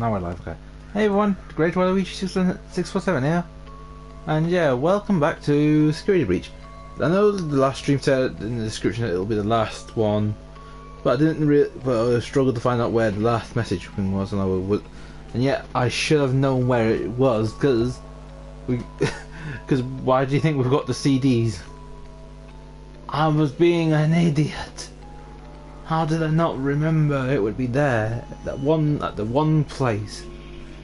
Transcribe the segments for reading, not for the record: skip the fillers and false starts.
now we're live, okay. Hey everyone, Great Waluigi 647 here. And yeah, welcome back to Security Breach. I know the last stream said in the description that it'll be the last one, but I struggled to find out where the last message thing was, and yet I should have known where it was, because why do you think we've got the CDs? I was being an idiot. How did I not remember it would be there? At the one place.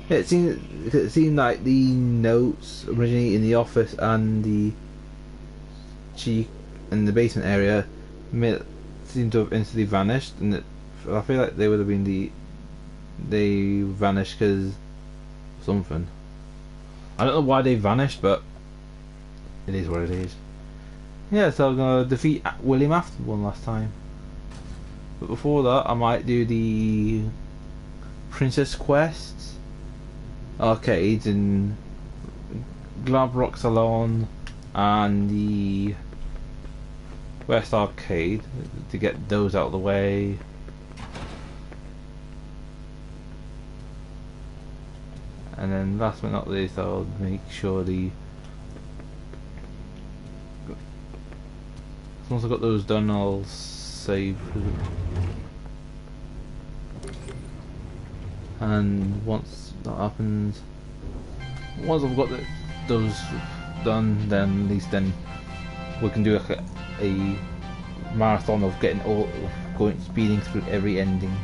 It seemed like the notes originally in the office and the basement area seemed to have instantly vanished, and I feel like they would have been they vanished because something. I don't know why they vanished, but it is what it is. Yeah, so I'm gonna defeat William Afton one last time. But before that, I might do the Princess Quests, arcades in Glamrock Salon and the West Arcade to get those out of the way. And then last but not least, I'll make sure once I've got those done, I'll save. And once that happens, once I've got those done, then at least then we can do like a marathon of speeding through every ending.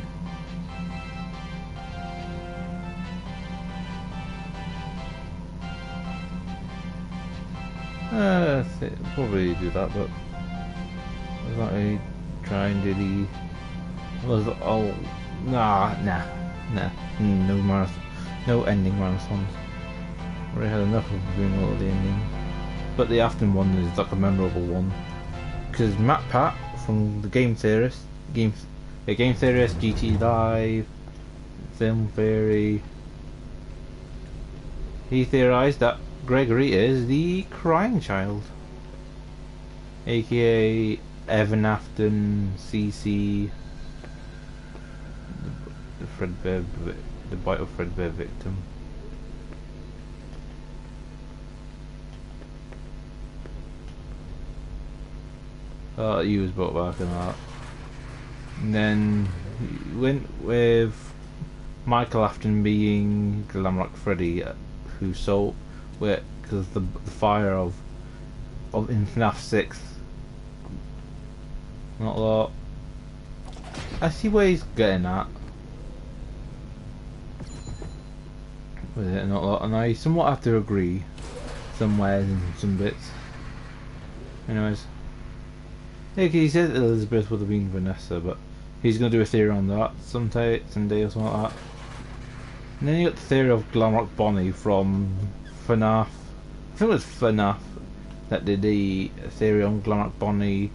Probably do that, but I thought I'd try and do no marathon, no ending marathons. Already had enough of doing all of the endings. But the Afton one is like a memorable one, because Matt Pat from the Game Theorist, GT Live, Film Theory, he theorized that Gregory is the crying child, aka Evan Afton, CC, the Bite of Fredbear victim. He was brought back and that. And then he went with Michael Afton being Glamrock Freddy, who sold because the fire of in FNAF 6. Not a lot. I see where he's getting at with it, not a lot, and I somewhat have to agree somewhere in some bits. Anyways, yeah, he said Elizabeth would have been Vanessa, but he's gonna do a theory on that someday or something like that. And then you got the theory of Glamrock Bonnie from FNAF. I think it was FNAF that did the theory on Glamrock Bonnie.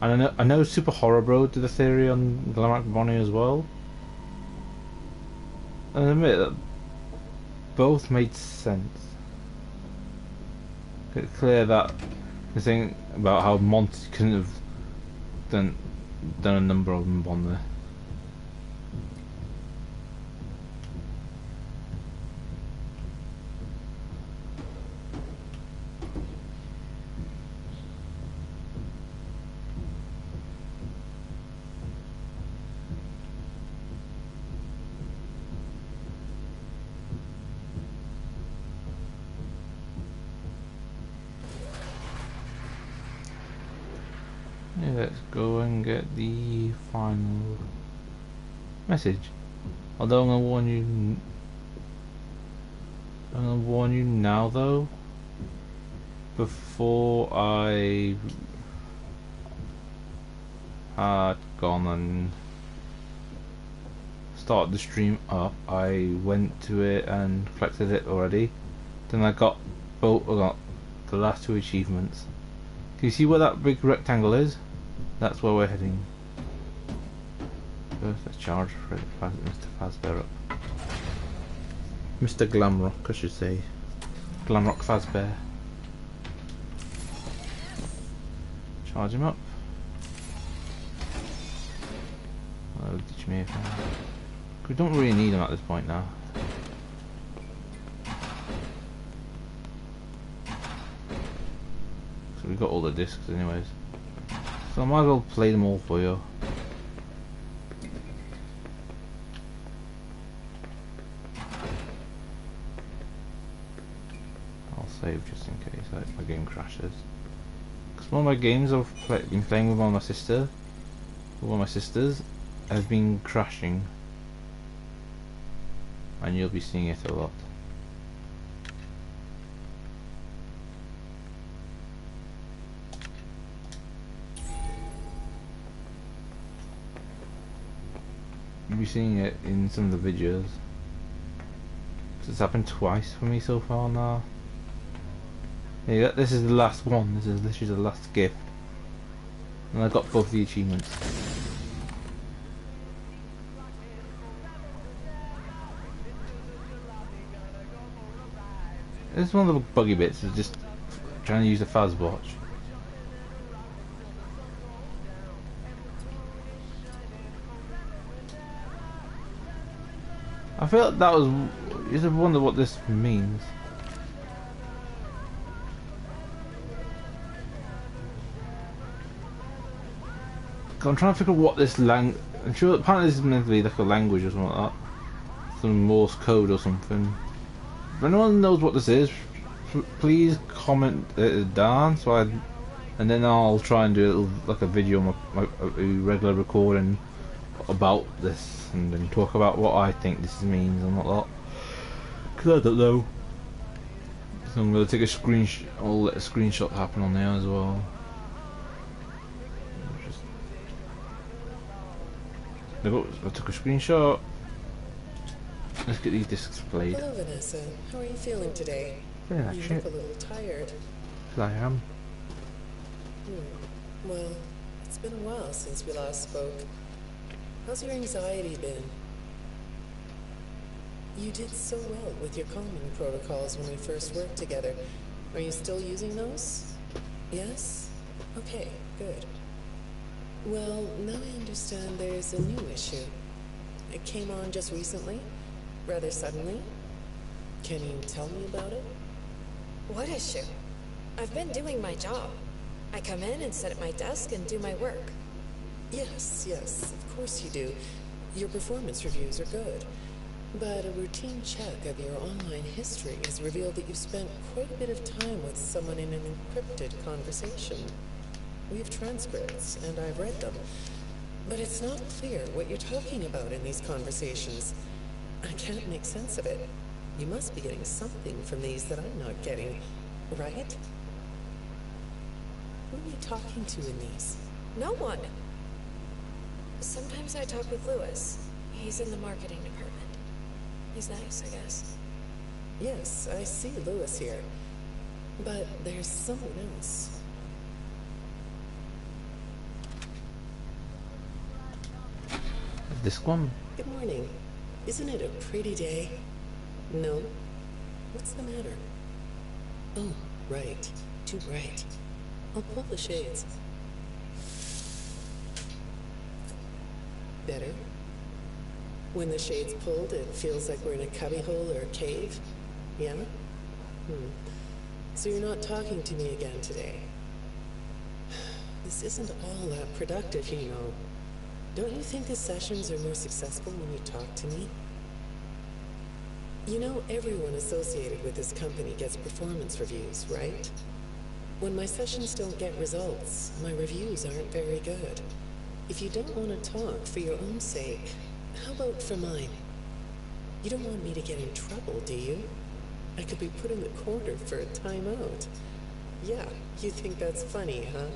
And I know Super Horror Bro did a theory on Glamrock Bonnie as well. And I admit that both made sense. It's clear that the thing about how Monty couldn't have done a number of them on there. Yeah, let's go and get the final message. Although I'm gonna warn you now though, before I had gone and started the stream up, I went to it and collected it already. Then I got the last two achievements. Can you see where that big rectangle is? That's where we're heading. First, let's charge Mr. Fazbear up. Mr. Glamrock, I should say. Glamrock Fazbear. Charge him up. Oh, ditch me if we don't really need him at this point now. So we've got all the discs anyways. So I might as well play them all for you. I'll save just in case my game crashes. Because one of my games I've been playing with one of my sisters, has been crashing. And you'll be seeing it a lot. You'll be seeing it in some of the videos. It's happened twice for me so far now. Yeah, this is the last one. This is literally the last gift. And I got both the achievements. This is one of the buggy bits, is just trying to use the fast watch. I feel like that was. I wonder what this means. I'm trying to figure out what this I'm sure apparently this is meant to be like a language or something like that. Some Morse code or something. If anyone knows what this is, please comment it down and then I'll try and do like a video, my regular recording about this, and then talk about what I think this means and what that. Because I don't know. So I'm going to take a screenshot. I'll let a screenshot happen on there as well. I took a screenshot. Let's get these discs played. Hello, Vanessa. How are you feeling today? Yeah, you look a little tired. I am. Well, it's been a while since we last spoke. How's your anxiety been? You did so well with your calming protocols when we first worked together. Are you still using those? Yes? Okay, good. Well, now I understand there's a new issue. It came on just recently, rather suddenly. Can you tell me about it? What issue? I've been doing my job. I come in and sit at my desk and do my work. Yes, of course you do. Your performance reviews are good. But a routine check of your online history has revealed that you've spent quite a bit of time with someone in an encrypted conversation. We have transcripts, and I've read them. But it's not clear what you're talking about in these conversations. I can't make sense of it. You must be getting something from these that I'm not getting, right? Who are you talking to in these? No one. Sometimes I talk with Lewis. He's in the marketing department. He's nice, I guess. Yes, I see Lewis here. But there's someone else. This one. Good morning. Isn't it a pretty day? No? What's the matter? Oh, right. Too bright. I'll pull the shades. Better? When the shade's pulled, it feels like we're in a cubbyhole or a cave? Yeah? So you're not talking to me again today? This isn't all that productive, you know. Don't you think the sessions are more successful when you talk to me? You know, everyone associated with this company gets performance reviews, right? When my sessions don't get results, my reviews aren't very good. If you don't want to talk for your own sake, how about for mine? You don't want me to get in trouble, do you? I could be put in the corner for a timeout. Yeah, you think that's funny, huh?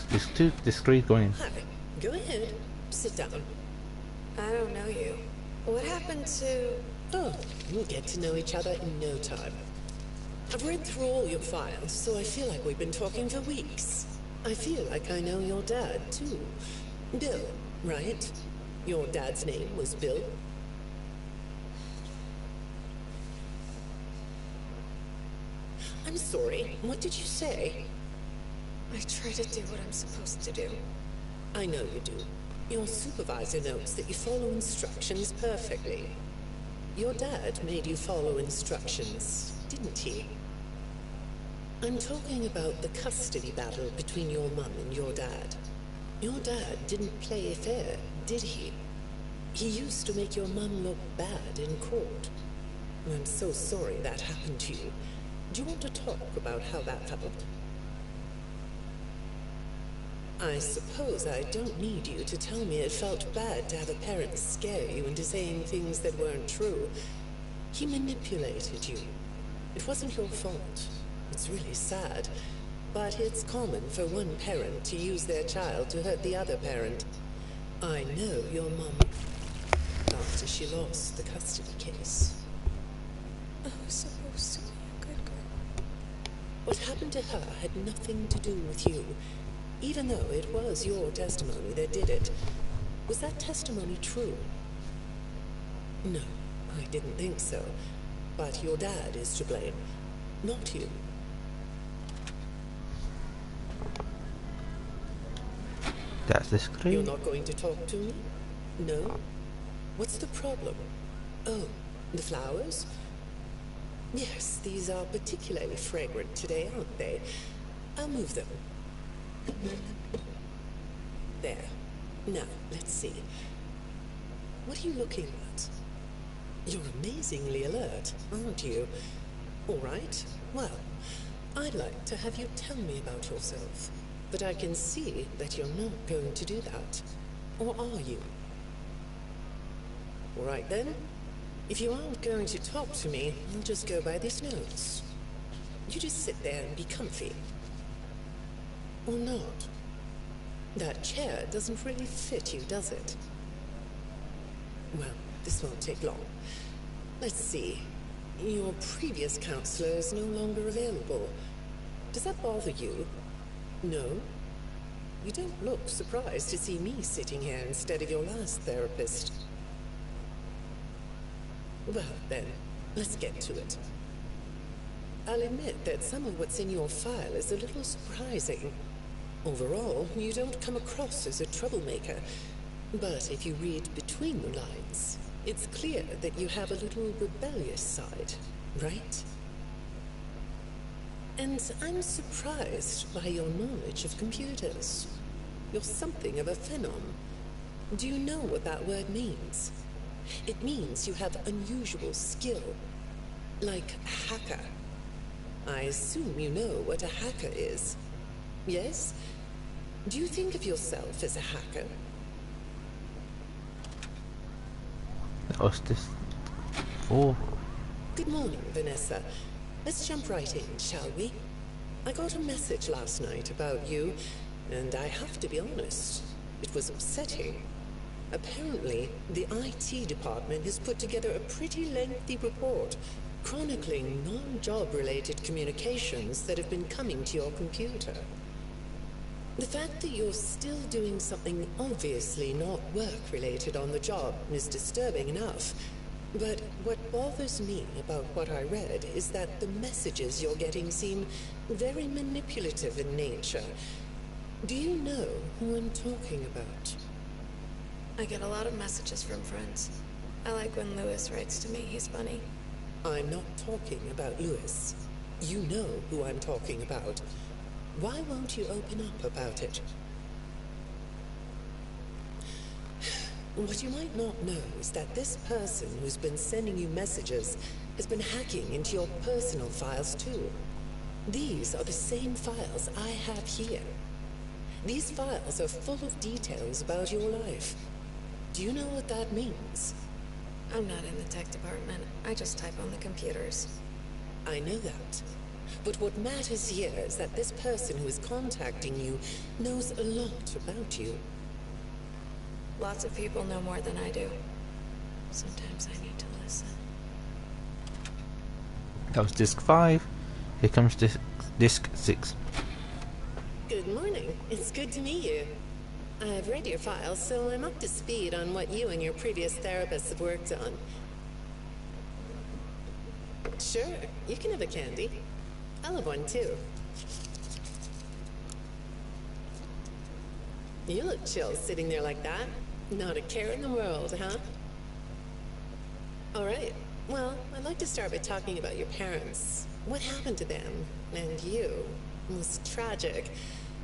There's two discreet going. Hi, go ahead. Sit down. I don't know you. What happened to... Oh, we'll get to know each other in no time. I've read through all your files, so I feel like we've been talking for weeks. I feel like I know your dad, too. Bill, right? Your dad's name was Bill? I'm sorry, what did you say? I try to do what I'm supposed to do. I know you do. Your supervisor notes that you follow instructions perfectly. Your dad made you follow instructions, didn't he? I'm talking about the custody battle between your mum and your dad. Your dad didn't play fair, did he? He used to make your mum look bad in court. I'm so sorry that happened to you. Do you want to talk about how that felt? I suppose I don't need you to tell me it felt bad to have a parent scare you into saying things that weren't true. He manipulated you. It wasn't your fault. It's really sad. But it's common for one parent to use their child to hurt the other parent. I know your mum after she lost the custody case. I was supposed to be a good girl. What happened to her had nothing to do with you, even though it was your testimony that did it. Was that testimony true? No, I didn't think so. But your dad is to blame, not you. That's the screen. You're not going to talk to me? No? What's the problem? Oh, the flowers? Yes, these are particularly fragrant today, aren't they? I'll move them. There. Now, let's see. What are you looking at? You're amazingly alert, aren't you? All right. Well, I'd like to have you tell me about yourself. But I can see that you're not going to do that. Or are you? All right then. If you aren't going to talk to me, I'll just go by these notes. You just sit there and be comfy. Or not. That chair doesn't really fit you, does it? Well, this won't take long. Let's see. Your previous counselor is no longer available. Does that bother you? No? You don't look surprised to see me sitting here instead of your last therapist. Well, then, let's get to it. I'll admit that some of what's in your file is a little surprising. Overall, you don't come across as a troublemaker. But if you read between the lines, it's clear that you have a little rebellious side, right? And I'm surprised by your knowledge of computers. You're something of a phenom. Do you know what that word means? It means you have unusual skill. Like a hacker. I assume you know what a hacker is. Yes? Do you think of yourself as a hacker? That was just... Oh. Good morning, Vanessa. Let's jump right in, shall we? I got a message last night about you, and I have to be honest, it was upsetting. Apparently, the IT department has put together a pretty lengthy report chronicling non-job-related communications that have been coming to your computer. The fact that you're still doing something obviously not work-related on the job is disturbing enough. But what bothers me about what I read is that the messages you're getting seem very manipulative in nature. Do you know who I'm talking about? I get a lot of messages from friends. I like when Lewis writes to me. He's funny. I'm not talking about Lewis. You know who I'm talking about. Why won't you open up about it? What you might not know is that this person who's been sending you messages has been hacking into your personal files too. These are the same files I have here. These files are full of details about your life. Do you know what that means? I'm not in the tech department. I just type on the computers. I know that. But what matters here is that this person who is contacting you knows a lot about you. Lots of people know more than I do. Sometimes I need to listen. That was disc 5. Here comes disc 6. Good morning. It's good to meet you. I've read your files, so I'm up to speed on what you and your previous therapists have worked on. Sure, you can have a candy. I'll have one too. You look chill sitting there like that. Not a care in the world, huh? All right. Well, I'd like to start by talking about your parents. What happened to them and you was tragic.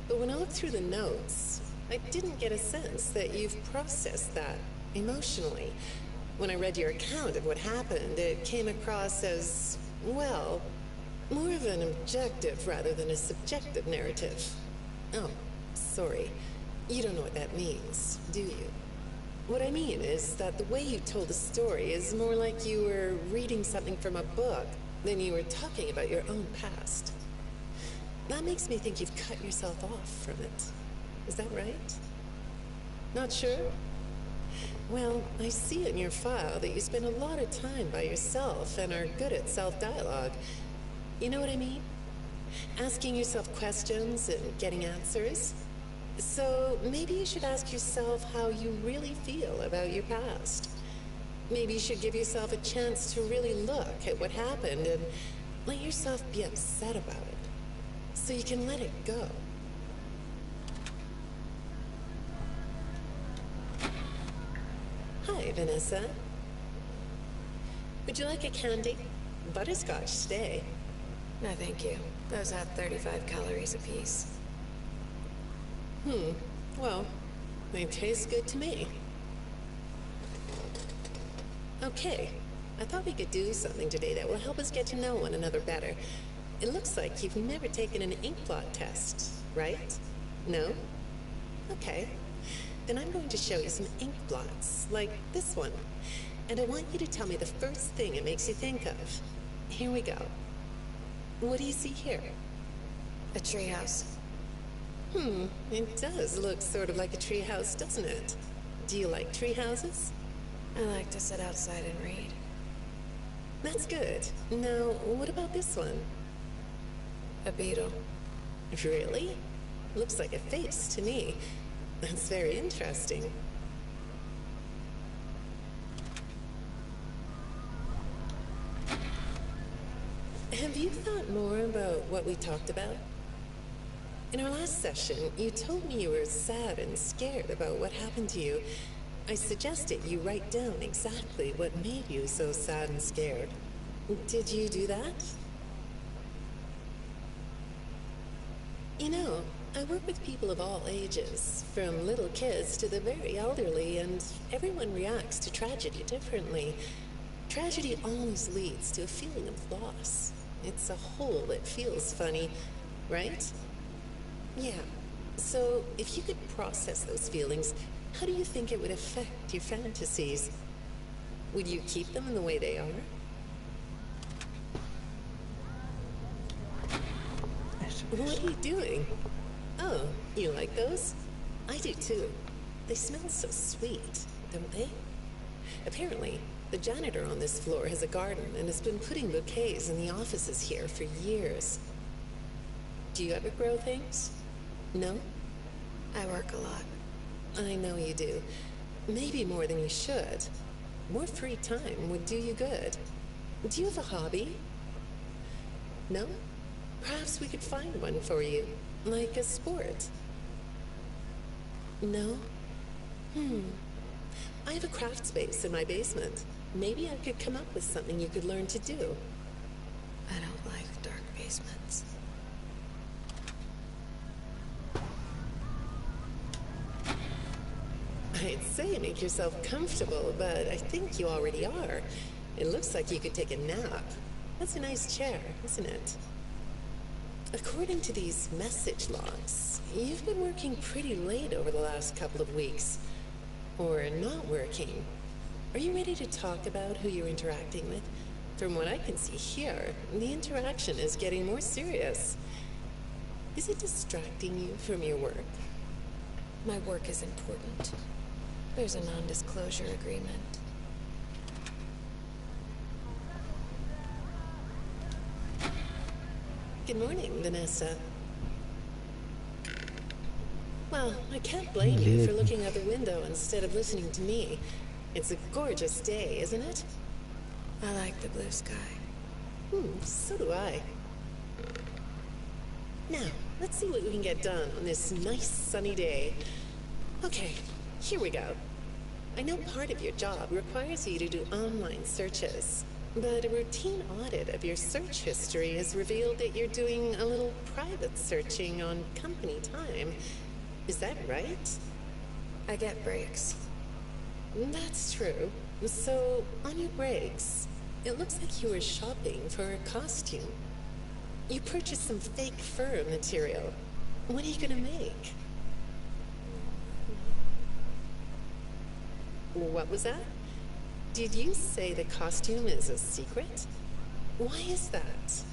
But when I looked through the notes, I didn't get a sense that you've processed that emotionally. When I read your account of what happened, it came across as, well, more of an objective rather than a subjective narrative. Oh, sorry. You don't know what that means, do you? What I mean is that the way you told the story is more like you were reading something from a book than you were talking about your own past. That makes me think you've cut yourself off from it. Is that right? Not sure? Well, I see in your file that you spend a lot of time by yourself and are good at self-dialogue. You know what I mean? Asking yourself questions and getting answers. So maybe you should ask yourself how you really feel about your past. Maybe you should give yourself a chance to really look at what happened and let yourself be upset about it, so you can let it go. Hi, Vanessa. Would you like a candy? Butterscotch today. No, thank you. Those have 35 calories apiece. Well, they taste good to me. Okay, I thought we could do something today that will help us get to know one another better. It looks like you've never taken an ink blot test, right? No? Okay. Then I'm going to show you some ink blots, like this one. And I want you to tell me the first thing it makes you think of. Here we go. What do you see here? A treehouse. It does look sort of like a treehouse, doesn't it? Do you like treehouses? I like to sit outside and read. That's good. Now, what about this one? A beetle. Really? Looks like a face to me. That's very interesting. Have you thought more about what we talked about? In our last session, you told me you were sad and scared about what happened to you. I suggested you write down exactly what made you so sad and scared. Did you do that? You know, I work with people of all ages, from little kids to the very elderly, and everyone reacts to tragedy differently. Tragedy always leads to a feeling of loss. It's a hole that feels funny, right? Yeah. So, if you could process those feelings, how do you think it would affect your fantasies? Would you keep them in the way they are? What are you doing? Oh, you like those? I do too. They smell so sweet, don't they? Apparently, the janitor on this floor has a garden and has been putting bouquets in the offices here for years. Do you ever grow things? No? I work a lot. I know you do. Maybe more than you should. More free time would do you good. Do you have a hobby? No? Perhaps we could find one for you, like a sport. No? I have a craft space in my basement. Maybe I could come up with something you could learn to do. I don't like dark basements. I'd say make yourself comfortable, but I think you already are. It looks like you could take a nap. That's a nice chair, isn't it? According to these message logs, you've been working pretty late over the last couple of weeks. Or not working. Are you ready to talk about who you're interacting with? From what I can see here, the interaction is getting more serious. Is it distracting you from your work? My work is important. There's a non-disclosure agreement. Good morning, Vanessa. Well, I can't blame you for looking out the window instead of listening to me. It's a gorgeous day, isn't it? I like the blue sky. So do I. Now, let's see what we can get done on this nice sunny day. Okay, here we go. I know part of your job requires you to do online searches, but a routine audit of your search history has revealed that you're doing a little private searching on company time. Is that right? I get breaks. That's true. So, on your breaks, it looks like you were shopping for a costume. You purchased some fake fur material. What are you gonna make? What was that? Did you say the costume is a secret? Why is that?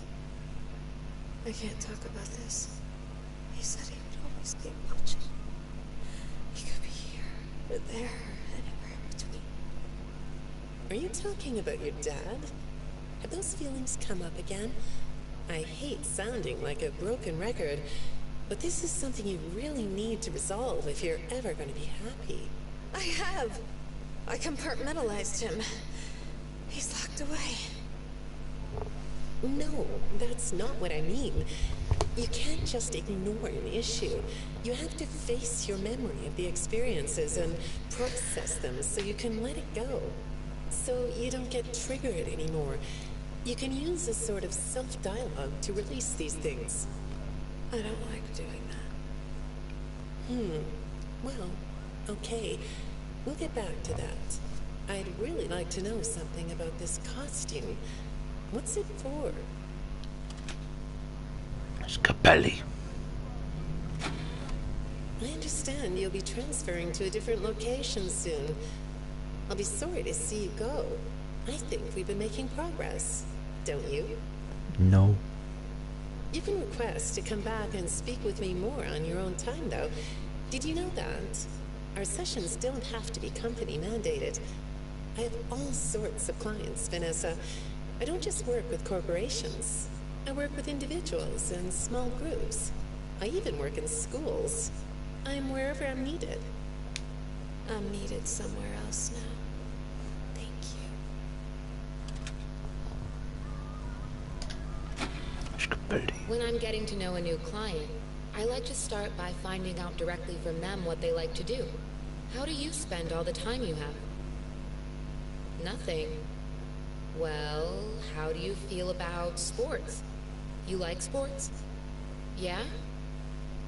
I can't talk about this. He said he would always be watching. He could be here, or there, or anywhere in between. Are you talking about your dad? Have those feelings come up again? I hate sounding like a broken record, but this is something you really need to resolve if you're ever going to be happy. I have. I compartmentalized him. He's locked away. No, that's not what I mean. You can't just ignore an issue. You have to face your memory of the experiences and process them so you can let it go. So you don't get triggered anymore. You can use a sort of self-dialogue to release these things. I don't like doing that. Well, okay. We'll get back to that. I'd really like to know something about this costume. What's it for? It's Capelli. I understand you'll be transferring to a different location soon. I'll be sorry to see you go. I think we've been making progress, don't you? No. You can request to come back and speak with me more on your own time, though. Did you know that? Our sessions don't have to be company mandated. I have all sorts of clients, Vanessa. I don't just work with corporations. I work with individuals and small groups. I even work in schools. I'm wherever I'm needed. I'm needed somewhere else now. Thank you. When I'm getting to know a new client, I like to start by finding out directly from them what they like to do. How do you spend all the time you have? Nothing. Well, how do you feel about sports? You like sports? Yeah?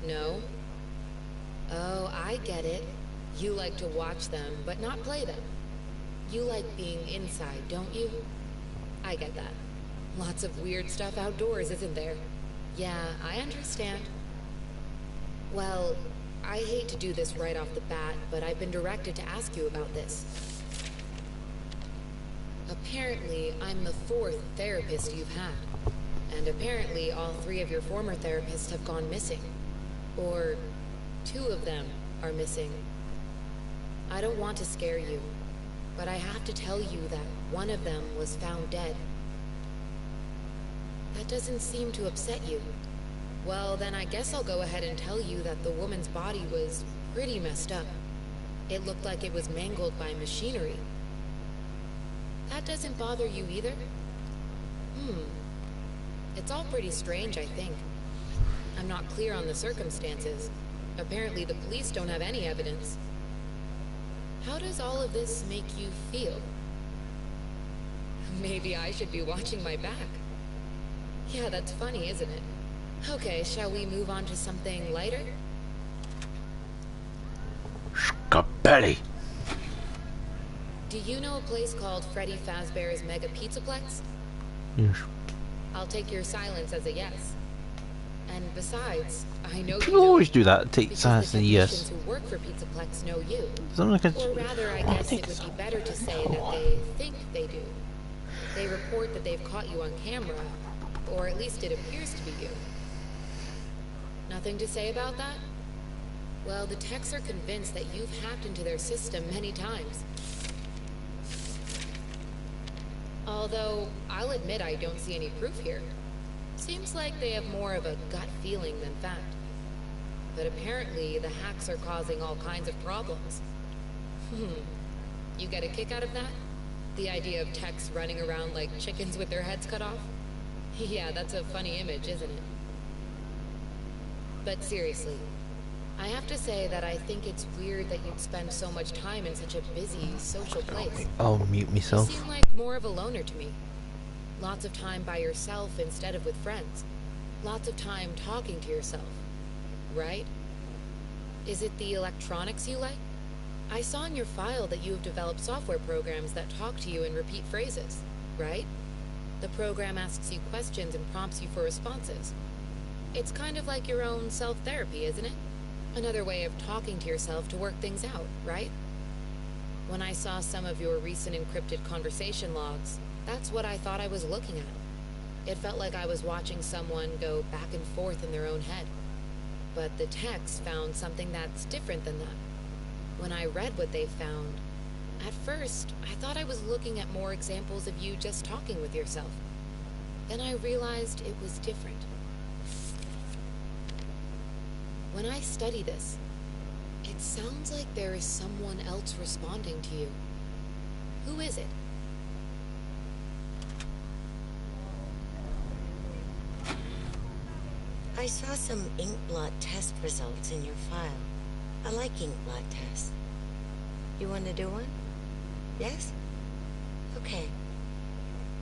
No? Oh, I get it. You like to watch them, but not play them. You like being inside, don't you? I get that. Lots of weird stuff outdoors, isn't there? Yeah, I understand. Well, I hate to do this right off the bat, but I've been directed to ask you about this. Apparently, I'm the 4th therapist you've had. And apparently, all 3 of your former therapists have gone missing. Or 2 of them are missing. I don't want to scare you, but I have to tell you that one of them was found dead. That doesn't seem to upset you. Well, then I guess I'll go ahead and tell you that the woman's body was pretty messed up. It looked like it was mangled by machinery. That doesn't bother you either? It's all pretty strange, I think. I'm not clear on the circumstances. Apparently the police don't have any evidence. How does all of this make you feel? Maybe I should be watching my back. Yeah, that's funny, isn't it? Okay, shall we move on to something lighter? Scapelli. Do you know a place called Freddy Fazbear's Mega Pizzaplex? Yes. I'll take your silence as a yes. And besides, I know People always do that. Take because silence the and yes. technicians who work for Pizzaplex know you. Something like Or rather, I guess it would be better to say that they think they do. They report that they've caught you on camera, or at least it appears to be you. Nothing to say about that? Well, the techs are convinced that you've hacked into their system many times. Although, I'll admit I don't see any proof here. Seems like they have more of a gut feeling than fact. But apparently, the hacks are causing all kinds of problems. You get a kick out of that? The idea of techs running around like chickens with their heads cut off? Yeah, that's a funny image, isn't it? But seriously, I have to say that I think it's weird that you'd spend so much time in such a busy, social place. I'll mute You myself. seem like more of a loner to me. Lots of time by yourself instead of with friends. Lots of time talking to yourself. Right? Is it the electronics you like? I saw in your file that you have developed software programs that talk to you in repeat phrases, right? The program asks you questions and prompts you for responses. It's kind of like your own self-therapy, isn't it? Another way of talking to yourself to work things out, right? When I saw some of your recent encrypted conversation logs, that's what I thought I was looking at. It felt like I was watching someone go back and forth in their own head. But the text found something that's different than that. When I read what they found, at first, I thought I was looking at more examples of you just talking with yourself. Then I realized it was different. When I study this, it sounds like there is someone else responding to you. Who is it? I saw some ink blot test results in your file. I like ink blot tests. You want to do one? Yes? Okay.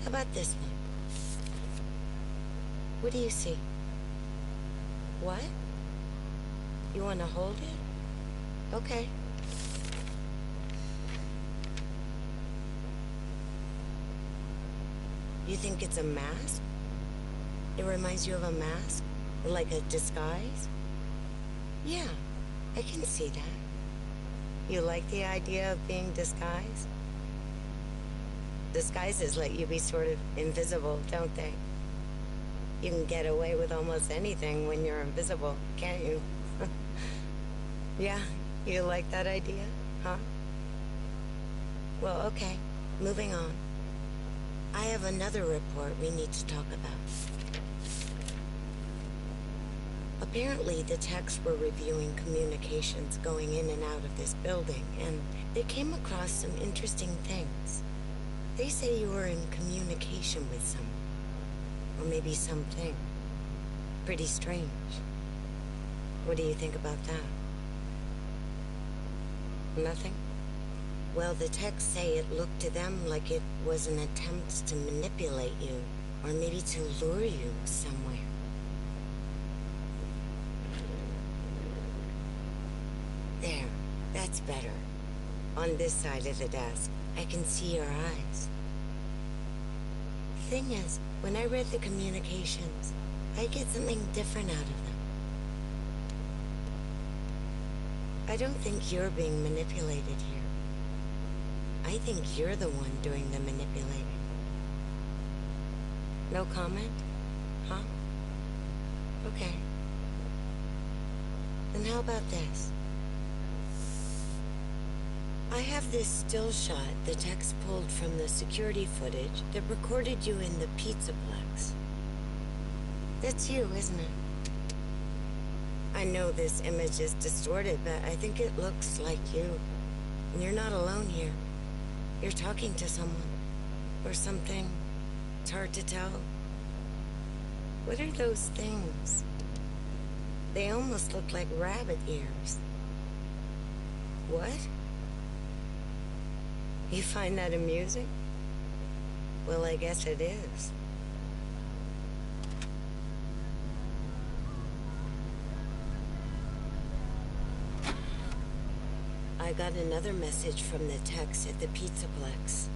How about this one? What do you see? What? You want to hold it? Okay. You think it's a mask? It reminds you of a mask? Like a disguise? Yeah, I can see that. You like the idea of being disguised? Disguises let you be sort of invisible, don't they? You can get away with almost anything when you're invisible, can't you? Yeah, you like that idea, huh? Well, okay, moving on. I have another report we need to talk about. Apparently, the techs were reviewing communications going in and out of this building, and they came across some interesting things. They say you were in communication with someone. Or maybe something. Pretty strange. What do you think about that? Nothing? Well, the techs say it looked to them like it was an attempt to manipulate you, or maybe to lure you somewhere. There, that's better. On this side of the desk, I can see your eyes. The thing is, when I read the communications, I get something different out of them. I don't think you're being manipulated here. I think you're the one doing the manipulating. No comment? Huh? Okay. Then how about this? I have this still shot the techs pulled from the security footage that recorded you in the Pizzaplex. That's you, isn't it? I know this image is distorted, but I think it looks like you. And you're not alone here. You're talking to someone. Or something. It's hard to tell. What are those things? They almost look like rabbit ears. What? You find that amusing? Well, I guess it is. I got another message from the techs at the Pizzaplex.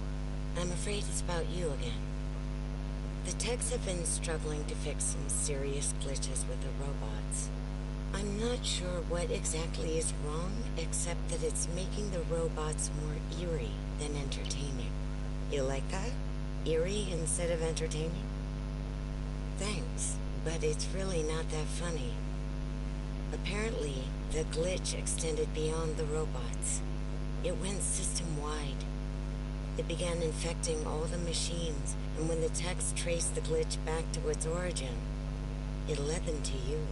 I'm afraid it's about you again. The techs have been struggling to fix some serious glitches with the robots. I'm not sure what exactly is wrong, except that it's making the robots more eerie than entertaining. You like that? Eerie instead of entertaining? Thanks, but it's really not that funny. Apparently, the glitch extended beyond the robots. It went system-wide. It began infecting all the machines, and when the techs traced the glitch back to its origin, it led them to you.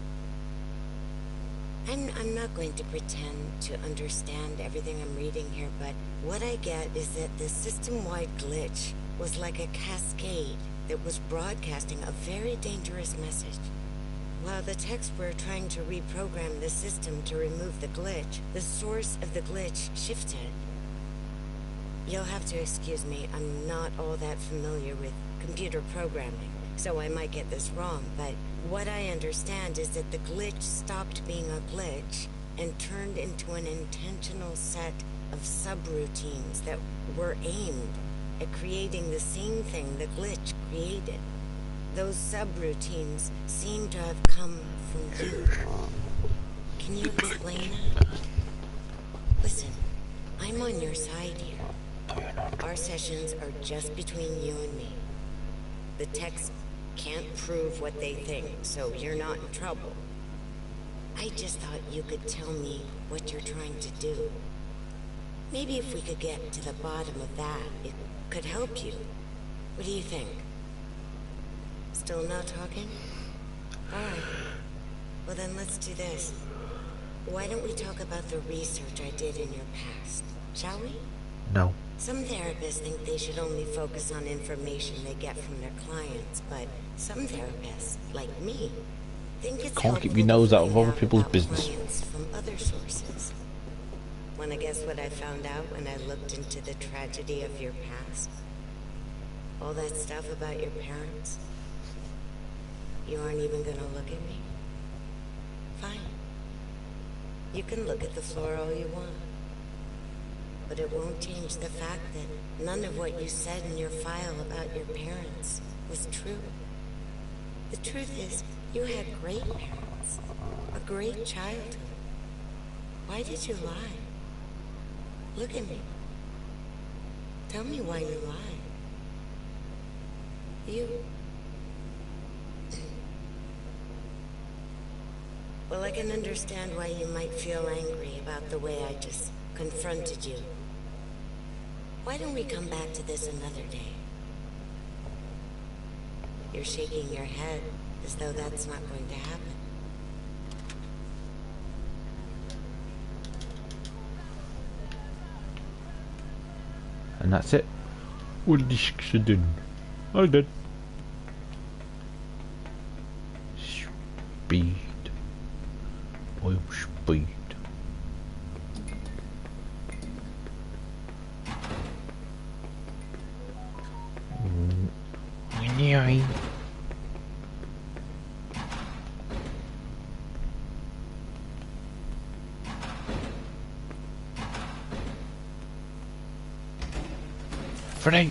I'm not going to pretend to understand everything I'm reading here, but what I get is that the system-wide glitch was like a cascade that was broadcasting a very dangerous message. While the techs were trying to reprogram the system to remove the glitch, the source of the glitch shifted. You'll have to excuse me, I'm not all that familiar with computer programming, so I might get this wrong, but what I understand is that the glitch stopped being a glitch and turned into an intentional set of subroutines that were aimed at creating the same thing the glitch created. Those subroutines seem to have come from you. Can you explain that? Listen, I'm on your side here. Our sessions are just between you and me. The techs can't prove what they think, so you're not in trouble. I just thought you could tell me what you're trying to do. Maybe if we could get to the bottom of that, it could help you. What do you think? Still not talking? Alright. Well then let's do this. Why don't we talk about the research I did in your past, shall we? No. Some therapists think they should only focus on information they get from their clients, but some therapists, like me, think it's Can't keep helpful your nose to out of find other people's about business. clients from other sources. Wanna guess what I found out when I looked into the tragedy of your past? All that stuff about your parents? You aren't even gonna look at me? Fine. You can look at the floor all you want. But it won't change the fact that none of what you said in your file about your parents was true. The truth is, you had great parents, a great childhood. Why did you lie? Look at me. Tell me why you lied. You. Well, I can understand why you might feel angry about the way I just confronted you. Why don't we come back to this another day? You're shaking your head as though that's not going to happen. And that's it. All discs are done. All done. Speed. Oil speed. Freddy!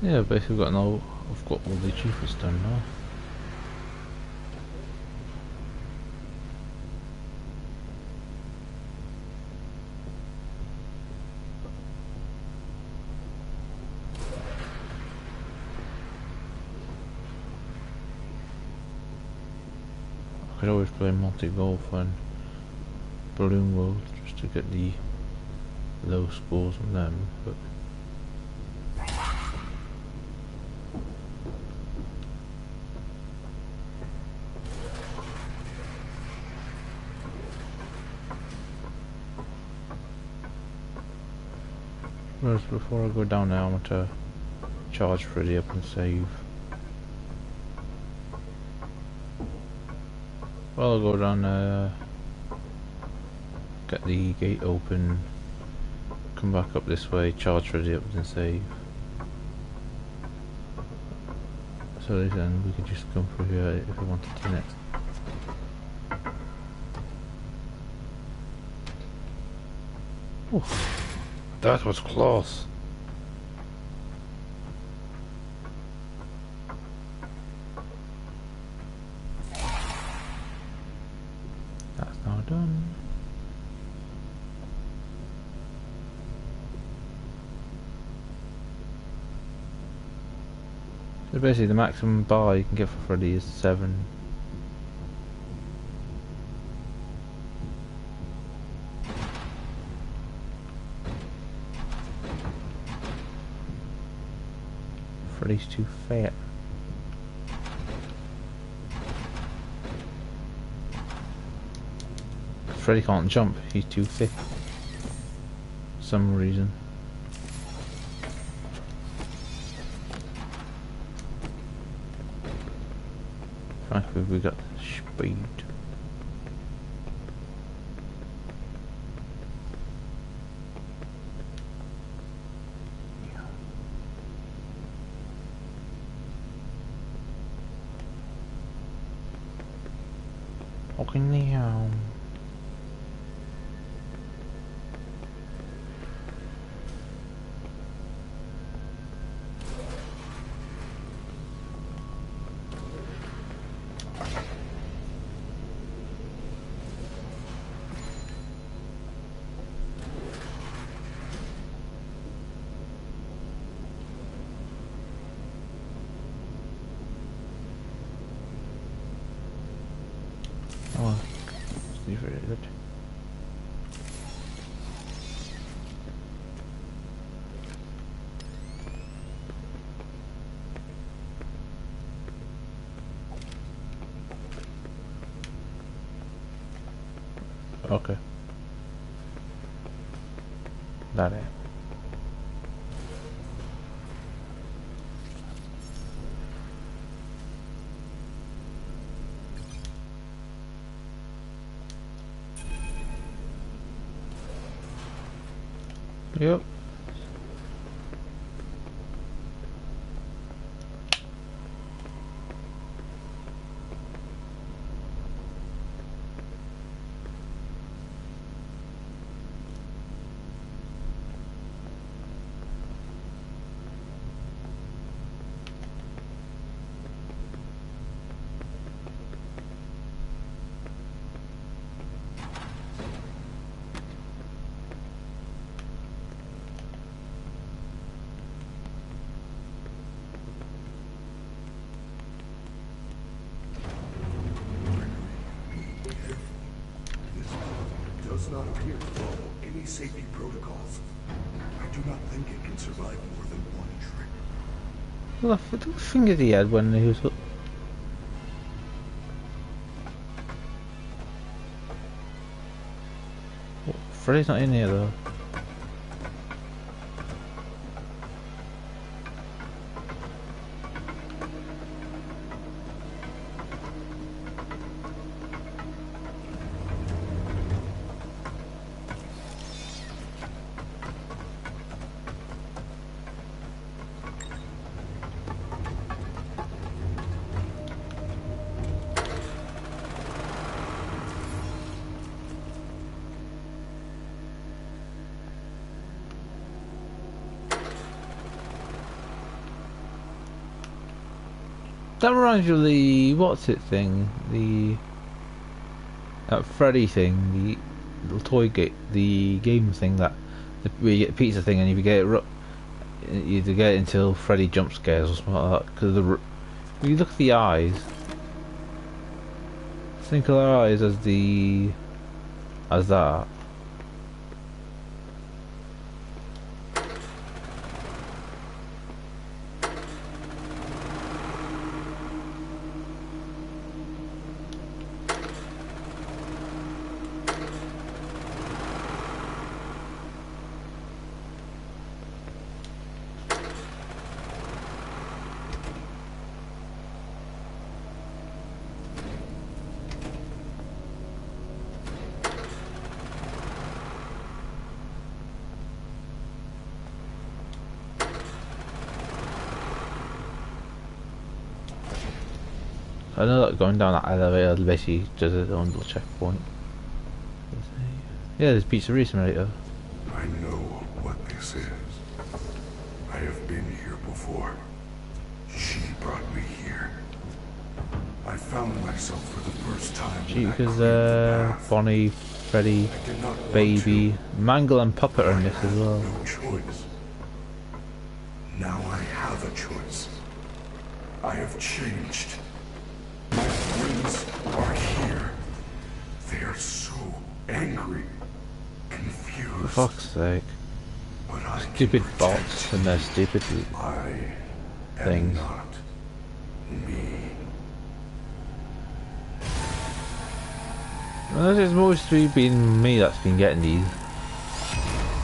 Yeah, basically got no I've got all the achievements done now. I could always play multi-golf on Balloon World just to get the low scores on them, but first, before I go down there, I want to charge Freddy up and save. Well, I'll go down there, get the gate open, come back up this way, charge Freddy up and save. So then we could just come through here if we wanted to next. Oh, that was close. That's now done. So basically the maximum bar you can get for Freddy is 7. Freddy's too fat. Freddy can't jump, he's too thick. For some reason. Frankly, we got speed. Okay, now. Oh, it's very good. Okay. That it. Yep. Does not appear to follow any safety protocols. I do not think it can survive more than one trip. Well, what fingers he had when he was. Freddy's not in here though. That reminds you of the what's it thing, the that Freddy thing, the little toy the game thing that where you get the pizza thing, and if you get it, you get it until Freddy jump scares or something like that. Because when you look at the eyes, think of their eyes as that. I know that going down that elevator basically does its own little checkpoint. Yeah, there's Pizzeria Simulator. I know what this is. I have been here before. She brought me here. I found myself for the first time. Gee, because Bonnie, Freddy, Baby, Mangle and Puppet are in this as well. No choice. Now I have a choice. I have changed. My friends are here. They are so angry, confused. For fuck's sake. But I Stupid can bots protect. and their stupid I am things. not me. Well, it's mostly been me that's been getting these.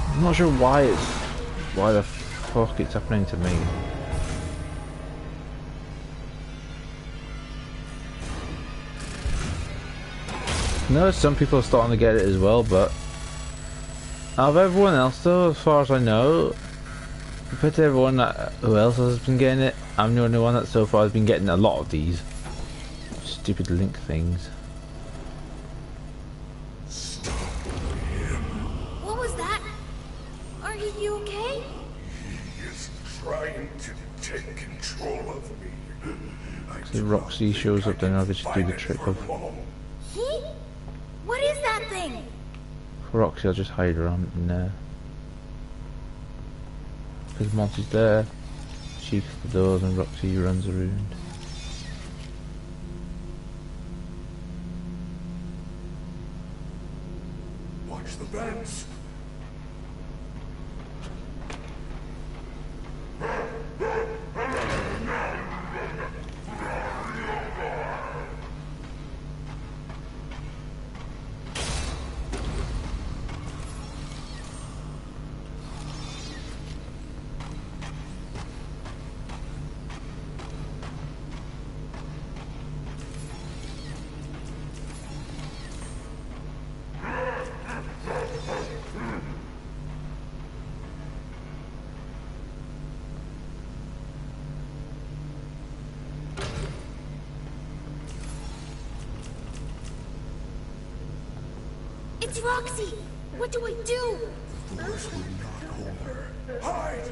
I'm not sure why the fuck it's happening to me. No, some people are starting to get it as well, but out of everyone else though, as far as I know, compared to everyone who else has been getting it, I'm the only one that so far has been getting a lot of these stupid link things. What was that? Are you okay? He is trying to take control of me. See, Roxy shows up, then I'll just do the trick of He? What is that thing? Roxy. I'll just hide around in there because Monty's there. She shuts the doors and Roxy runs around. Watch the vents. It's Roxy! What do I do? Doors will not hold her. Hide!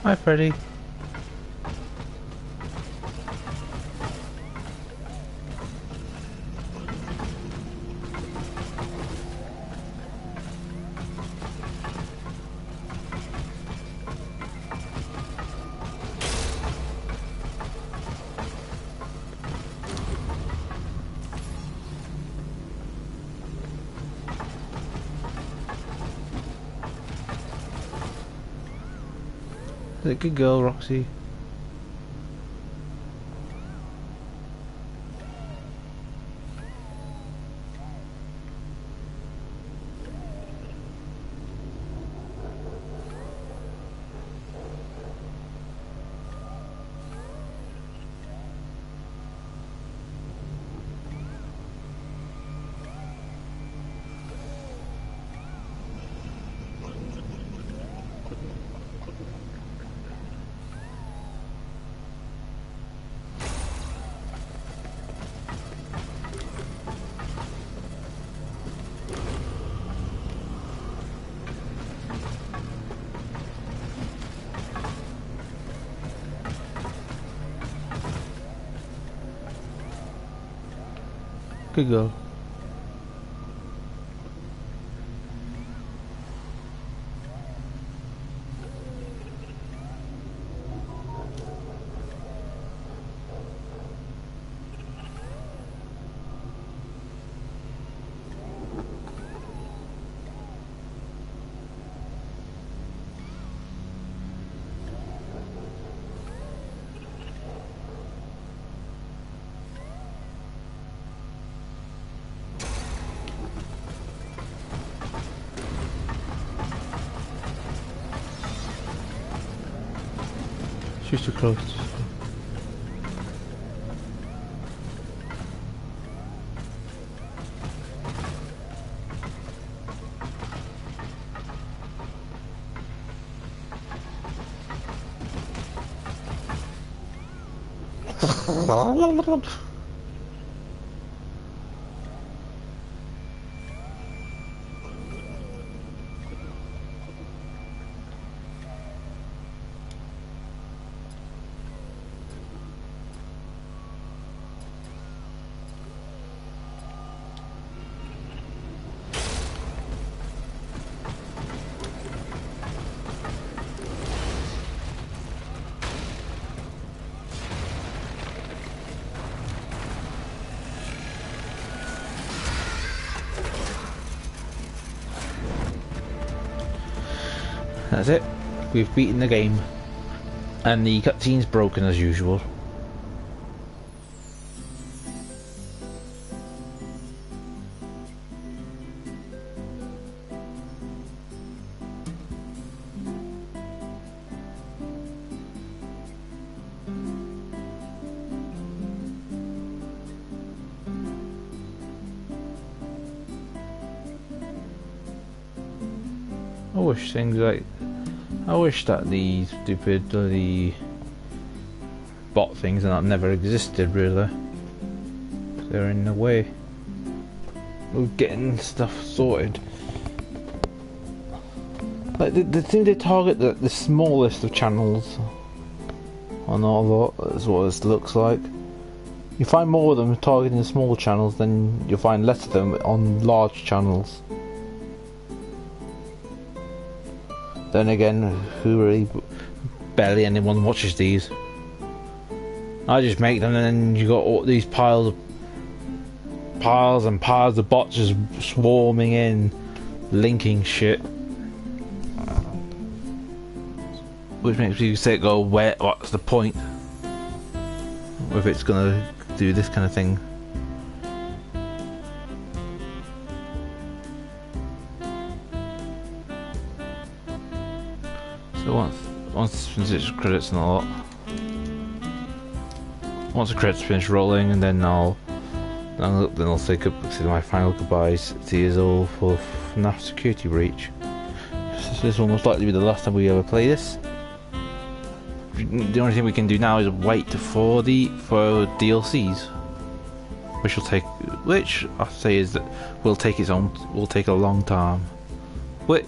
Hi, Freddy. Good girl, Roxy. Good girl. She's too close. That's it. We've beaten the game. And the cutscene's broken as usual. I wish that the stupid bloody bot things and that never existed really. They're in the way of getting stuff sorted. Like they seem to target the smallest of channels on all that. That's what this looks like. You find more of them targeting the small channels than you'll find less of them on large channels. Then again, who really, barely anyone watches these. I just make them and then you got all these piles and piles of bots just swarming in, linking shit. Which makes you say, go, what's the point? If it's gonna do this kind of thing. So once it's credits and all that. Once the credits finish rolling, and then I'll say my final goodbyes to you all for FNAF Security Breach. This will most likely be the last time we ever play this. The only thing we can do now is wait for DLCs, which I say is that will take a long time. But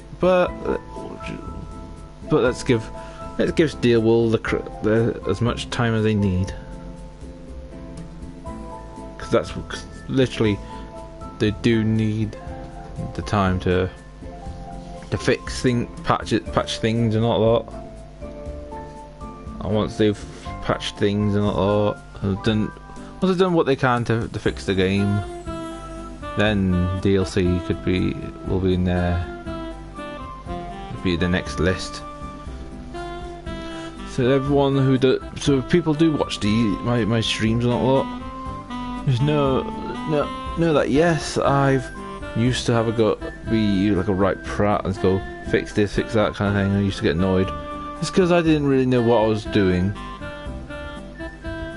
let's give Let's give Steelwool as much time as they need. Because that's literally, they do need the time to fix patch things and all that. And once they've patched things and all that, once they've done what they can to fix the game, then DLC will be in there. It'll be the next list. So everyone so if people do watch my streams and all that, just know that yes, I've used to have a go, be like a right prat and go fix this, fix that kind of thing. I used to get annoyed. It's because I didn't really know what I was doing.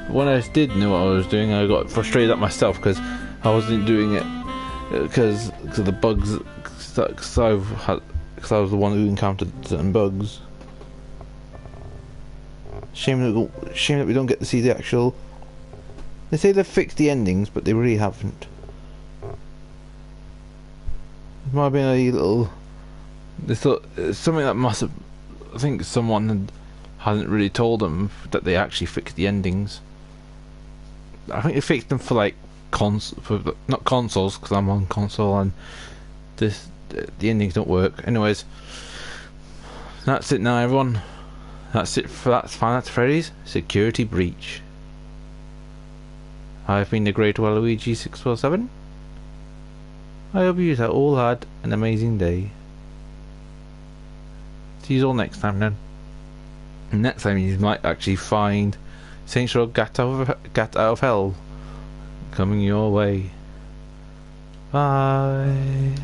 When I did know what I was doing, I got frustrated at myself because I wasn't doing it because of the bugs. Because I was the one who encountered certain bugs. Shame that we don't get to see the actual. They say they've fixed the endings, but they really haven't. It might have been a little. They thought it's something that must have. I think someone hadn't really told them that they actually fixed the endings. I think they fixed them for like not consoles, because I'm on console and the endings don't work. Anyways, that's it now, everyone. That's it for that's Freddy's Security Breach. I've been the Great Waluigi 647. I hope you all had an amazing day. See you all next time then. And next time you might actually find Saints Row Gat Out of Hell coming your way. Bye.